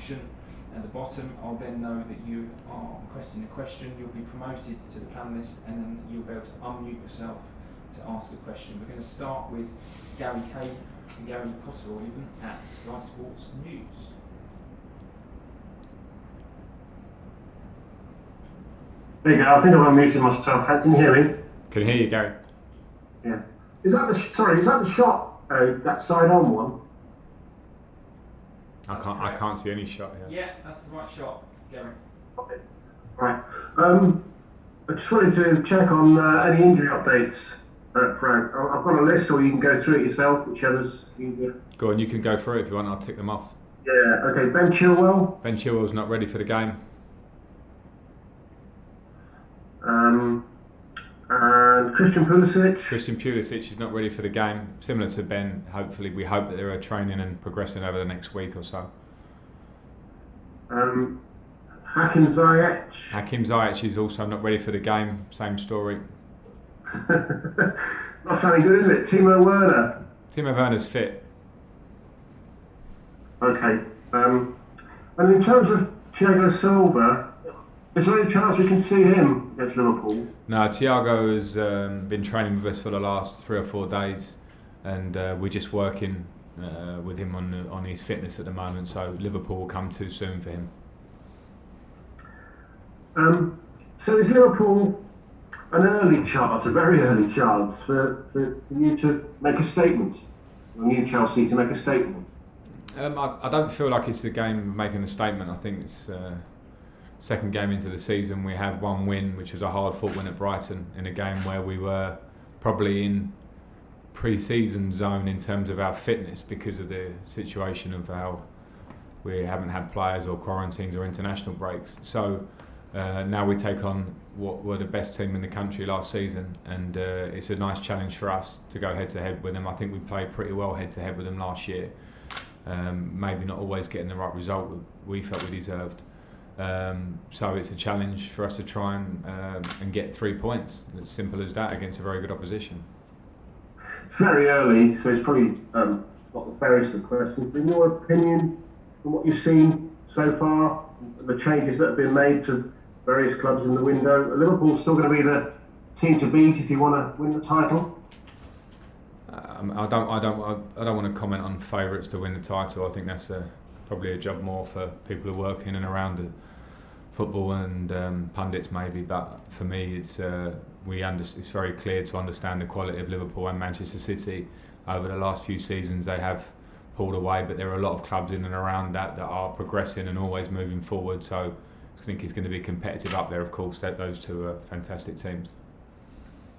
function at the bottom. I'll then know that you are requesting a question. You'll be promoted to the panellist, and then you'll be able to unmute yourself to ask a question. We're going to start with Gary Kay and Gary Potter, even at Sky Sports News. There you go. I think I've unmuted myself. Can you hear me? Can hear you, Gary. Yeah. Is that the shot? That side-on one? I can't see any shot here. Yeah, that's the right shot, Gary. Okay. Right. I just wanted to check on any injury updates, Frank. I've got a list, or you can go through it yourself, whichever's easier. Go on, you can go through it if you want. I'll tick them off. Yeah. Okay. Ben Chilwell. Ben Chilwell's not ready for the game. And Christian Pulisic. Christian Pulisic is not ready for the game. Similar to Ben, hopefully we hope that they're training and progressing over the next week or so. Hakim Ziyech. Hakim Ziyech is also not ready for the game. Same story. Not sounding good, is it? Timo Werner. Timo Werner's fit. Okay. And in terms of Thiago Silva, is there any chance we can see him against Liverpool? No, Thiago has been training with us for the last 3 or 4 days, and we're just working with him on his fitness at the moment. So Liverpool will come too soon for him. So is Liverpool an early chance, a very early chance for you to make a statement, or you Chelsea to make a statement? I don't feel like it's the game of making a statement. I think it's second game into the season. We have one win, which was a hard-fought win at Brighton, in a game where we were probably in pre-season zone in terms of our fitness because of the situation of how we haven't had players or quarantines or international breaks. So now we take on what were the best team in the country last season, and it's a nice challenge for us to go head-to-head with them. I think we played pretty well head-to-head with them last year. Maybe not always getting the right result we felt we deserved. So it's a challenge for us to try and get 3 points. It's simple as that against a very good opposition. It's very early, so it's probably not the fairest of questions. But in your opinion, from what you've seen so far, the changes that have been made to various clubs in the window, are Liverpool still going to be the team to beat if you want to win the title? I don't want to comment on favourites to win the title. I think that's probably a job more for people who work in and around the football and pundits maybe, but for me it's very clear to understand the quality of Liverpool and Manchester City. Over the last few seasons they have pulled away, but there are a lot of clubs in and around that are progressing and always moving forward, so I think it's going to be competitive up there. Of course, those two are fantastic teams.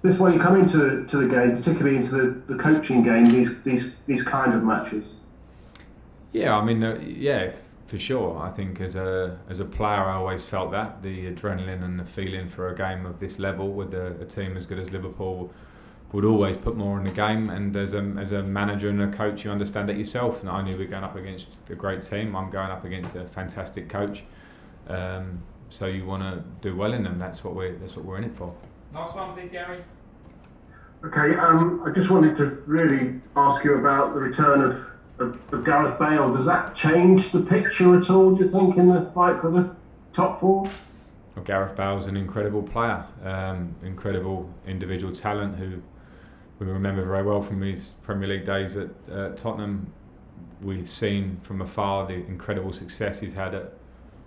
This is why you come into the game, particularly into the coaching game, these kind of matches. Yeah, I mean, yeah, for sure. I think as a player, I always felt that the adrenaline and the feeling for a game of this level with a team as good as Liverpool would always put more in the game. And as a manager and a coach, you understand that yourself. Not only are we going up against a great team, I'm going up against a fantastic coach. So you want to do well in them. That's what we're in it for. Last one, please, Gary. Okay, I just wanted to really ask you about the return of Gareth Bale. Does that change the picture at all, do you think, in the fight for the top four? Well, Gareth Bale's an incredible player, incredible individual talent who we remember very well from his Premier League days at Tottenham. We've seen from afar the incredible success he's had at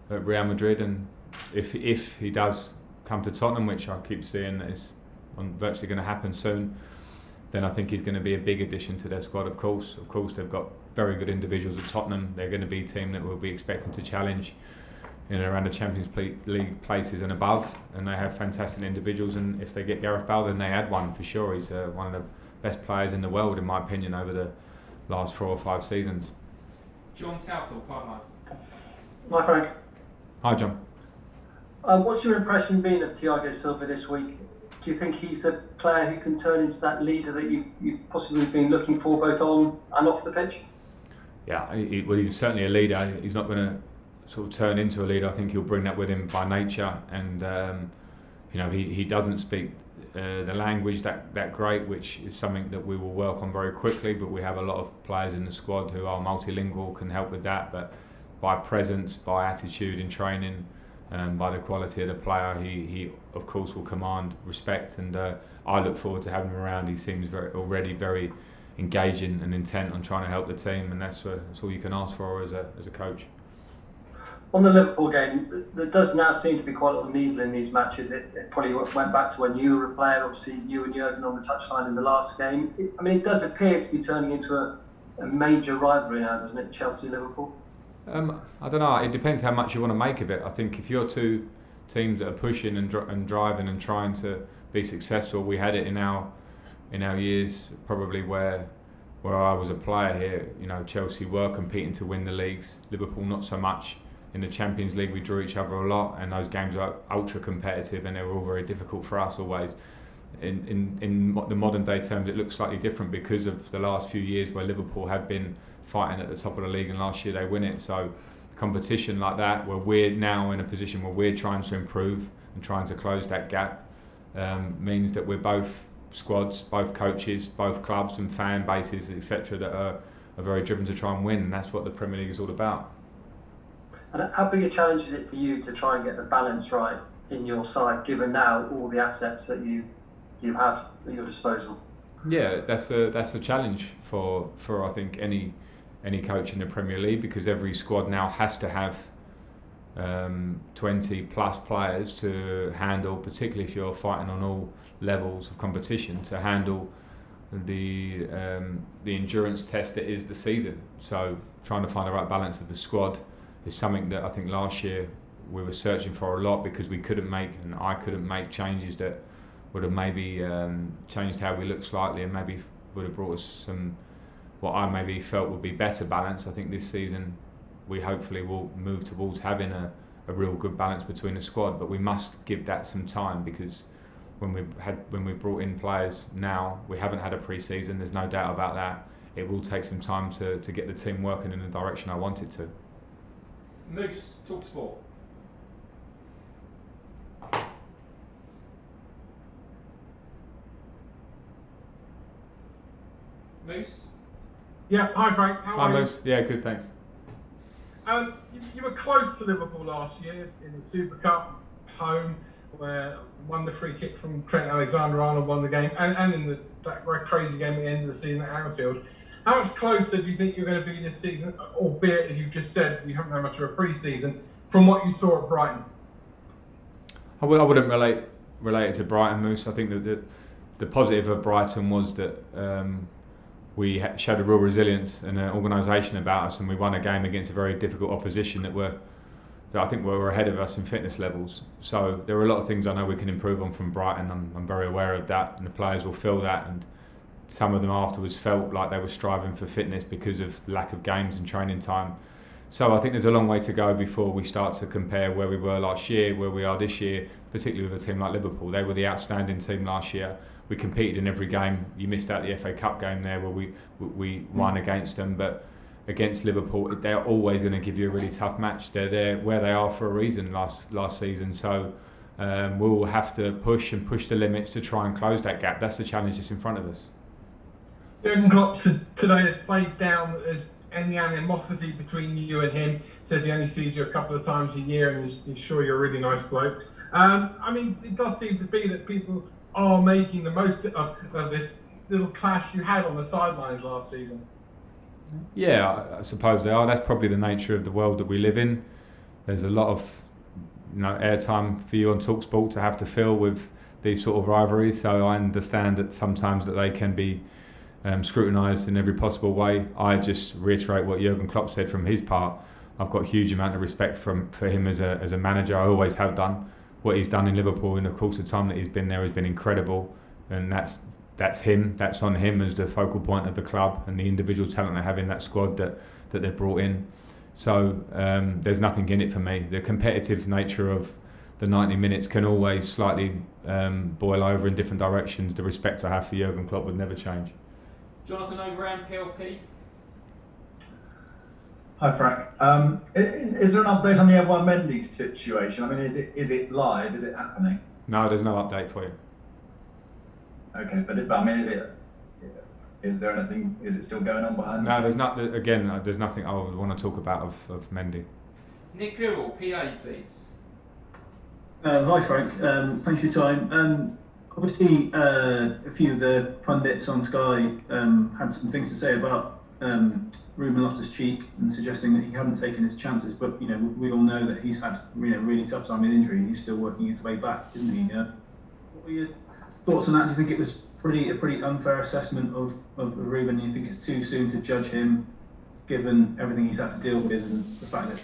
Real Madrid, and if he does come to Tottenham, which I keep seeing that is virtually going to happen soon, then I think he's going to be a big addition to their squad. Of course, they've got very good individuals at Tottenham. They're going to be a team that we'll be expecting to challenge in and around the Champions League places and above, and they have fantastic individuals. And if they get Gareth Bale, then they add one for sure. He's one of the best players in the world, in my opinion, over the last 4 or 5 seasons. John Southall, Pipeline. Hi, Frank. Hi, John. What's your impression been of Thiago Silva this week? Do you think he's the player who can turn into that leader that you've possibly been looking for both on and off the pitch? Yeah, he's certainly a leader. He's not going to sort of turn into a leader. I think he'll bring that with him by nature, and he doesn't speak the language that great, which is something that we will work on very quickly. But we have a lot of players in the squad who are multilingual, can help with that. But by presence, by attitude in training, by the quality of the player. He of course will command respect, and I look forward to having him around. He seems already very engaging and intent on trying to help the team, and that's all you can ask for as a coach. On the Liverpool game, there does now seem to be quite a lot of needle in these matches. It probably went back to when you were a player, obviously you and Jurgen on the touchline in the last game. It does appear to be turning into a major rivalry now, doesn't it, Chelsea-Liverpool? I don't know, it depends how much you want to make of it. I think if you're two teams that are pushing and driving and trying to be successful, we had it in our years probably where I was a player here. Chelsea were competing to win the leagues, Liverpool not so much. In the Champions League we drew each other a lot, and those games are ultra competitive and they were all very difficult for us always. In the modern day terms it looks slightly different because of the last few years where Liverpool have been fighting at the top of the league and last year they win it. So competition like that, where we're now in a position where we're trying to improve and trying to close that gap, means that we're both squads, both coaches, both clubs and fan bases, etc., that are very driven to try and win, and that's what the Premier League is all about. And how big a challenge is it for you to try and get the balance right in your side, given now all the assets that you have at your disposal? Yeah, that's a challenge for I think any coach in the Premier League, because every squad now has to have 20 plus players to handle, particularly if you're fighting on all levels of competition, to handle the endurance test that is the season. So trying to find the right balance of the squad is something that I think last year we were searching for a lot, because we couldn't make, and I couldn't make, changes that would have maybe changed how we look slightly and maybe would have brought us some, what I maybe felt would be better balance. I think this season we hopefully will move towards having a real good balance between the squad, but we must give that some time, because when we've brought in players now, we haven't had a pre-season, there's no doubt about that. It will take some time to get the team working in the direction I want it to. Moose, talk sport. Moose? Yeah, hi Frank, how are you? Hi Moose, yeah, good, thanks. You were close to Liverpool last year in the Super Cup home, where won the free kick from Trent Alexander-Arnold, won the game, and in that very crazy game at the end of the season at Anfield. How much closer do you think you're going to be this season, albeit, as you've just said, you haven't had much of a pre-season, from what you saw at Brighton? I wouldn't relate it to Brighton, Moose. I think that the positive of Brighton was that we showed a real resilience and an organisation about us, and we won a game against a very difficult opposition that I think were ahead of us in fitness levels. So there are a lot of things I know we can improve on from Brighton. I'm very aware of that, and the players will feel that, and some of them afterwards felt like they were striving for fitness because of lack of games and training time. So I think there's a long way to go before we start to compare where we were last year, where we are this year, particularly with a team like Liverpool. They were the outstanding team last year. We competed in every game. You missed out the FA Cup game there where we won against them, but against Liverpool, they're always going to give you a really tough match. They're there where they are for a reason last season. So we'll have to push the limits to try and close that gap. That's the challenge that's in front of us. Jurgen Klopp today has played down that there's any animosity between you and him. Says he only sees you a couple of times a year and he's sure you're a really nice bloke. It does seem to be that people are making the most of this little clash you had on the sidelines last season. Yeah, I suppose they are. That's probably the nature of the world that we live in. There's a lot of airtime for you on TalkSport to have to fill with these sort of rivalries. So I understand that sometimes that they can be scrutinised in every possible way. I just reiterate what Jurgen Klopp said from his part. I've got a huge amount of respect for him as a manager. I always have done. What he's done in Liverpool in the course of time that he's been there has been incredible, and that's him. That's on him as the focal point of the club and the individual talent they have in that squad that they've brought in. So there's nothing in it for me. The competitive nature of the 90 minutes can always slightly boil over in different directions. The respect I have for Jurgen Klopp would never change. Jonathan Overhand, PLP. Hi Frank. Is there an update on the Edouard Mendy situation? Is it live? Is it happening? No, there's no update for you. Okay, is there anything? Is it still going on behind the No, scenes? there's nothing I would want to talk about of Mendy. Nick Pirrell, PA, please. Hi Frank, thanks for your time. Obviously, a few of the pundits on Sky had some things to say about Ruben Loftus-Cheek and suggesting that he hadn't taken his chances. But we all know that he's had really tough time with injury. He's still working his way back, isn't he? What were your thoughts on that? Do you think it was a pretty unfair assessment of Ruben? Do you think it's too soon to judge him, given everything he's had to deal with and the fact that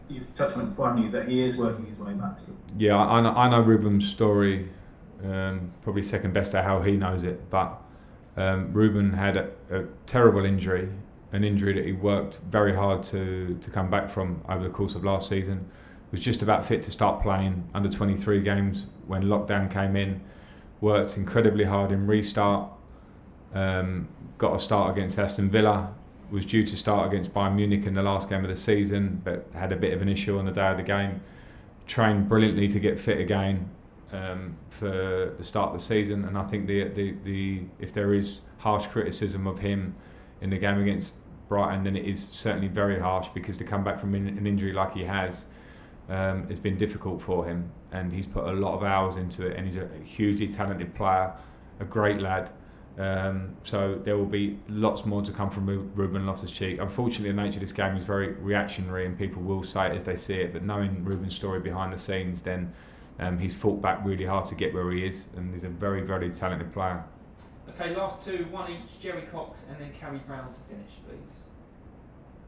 you've touched on it before, haven't you, that he is working his way back still? Yeah, I know Ruben's story, probably second best at how he knows it, but Ruben had a terrible injury, an injury that he worked very hard to come back from over the course of last season. Was just about fit to start playing under 23 games when lockdown came in, worked incredibly hard in restart, got a start against Aston Villa, was due to start against Bayern Munich in the last game of the season, but had a bit of an issue on the day of the game. Trained brilliantly to get fit again for the start of the season, and I think the if there is harsh criticism of him in the game against Brighton, then it is certainly very harsh, because to come back from an injury like he has been difficult for him, and he's put a lot of hours into it, and he's a hugely talented player, a great lad. So there will be lots more to come from Ruben Loftus-Cheek. Unfortunately, the nature of this game is very reactionary, and people will say it as they see it, but knowing Ruben's story behind the scenes, then he's fought back really hard to get where he is, and he's a very, very talented player. Okay, last two, one each, Jerry Cox and then Carrie Brown to finish, please.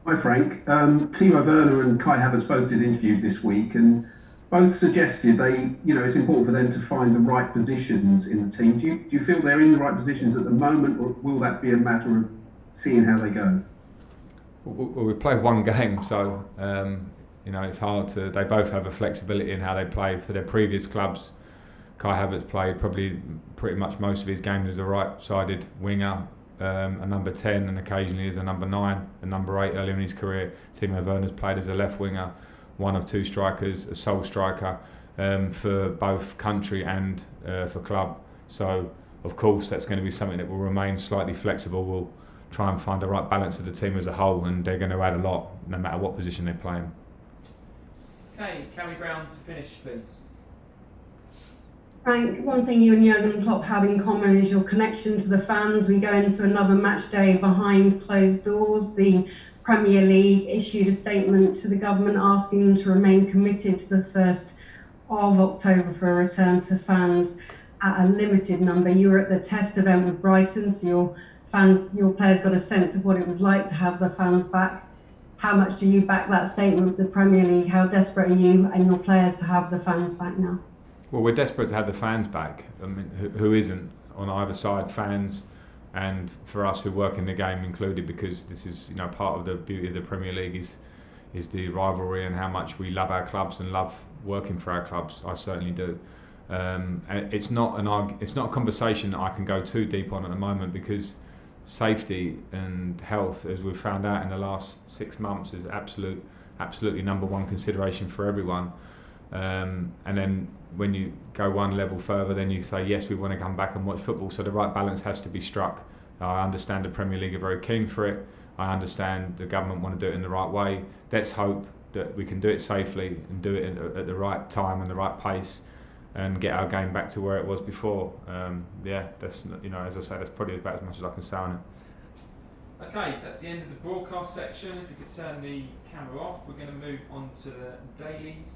Hi Frank. Timo Werner and Kai Havertz both did interviews this week, and both suggested it's important for them to find the right positions in the team. Do you feel they're in the right positions at the moment, or will that be a matter of seeing how they go? Well, we played one game, so it's hard to. They both have a flexibility in how they play for their previous clubs. Kai Havertz played probably pretty much most of his games as a right-sided winger, a number 10, and occasionally as a number 9, a number 8 earlier in his career. Timo Werner's played as a left winger, one of two strikers, a sole striker for both country and for club. So, of course, that's going to be something that will remain slightly flexible. We'll try and find the right balance of the team as a whole, and they're going to add a lot, no matter what position they're playing. Okay, Carrie Brown to finish, please. Frank, one thing you and Jurgen Klopp have in common is your connection to the fans. We go into another match day behind closed doors. The Premier League issued a statement to the government asking them to remain committed to the 1st of October for a return to fans at a limited number. You were at the test event with Brighton, so your players got a sense of what it was like to have the fans back. How much do you back that statement to the Premier League? How desperate are you and your players to have the fans back now? Well, we're desperate to have the fans back. I mean, who isn't on either side? Fans, and for us who work in the game included, because this is part of the beauty of the Premier League is the rivalry and how much we love our clubs and love working for our clubs. I certainly do. And it's not a conversation that I can go too deep on at the moment, because safety and health, as we've found out in the last 6 months, is absolutely number one consideration for everyone. And then when you go one level further, then you say, yes, we want to come back and watch football. So the right balance has to be struck. I understand the Premier League are very keen for it. I understand the government want to do it in the right way. Let's hope that we can do it safely and do it at the right time and the right pace, and get our game back to where it was before. That's as I say, that's probably about as much as I can say on it. Okay, that's the end of the broadcast section. If you could turn the camera off, we're going to move on to the dailies.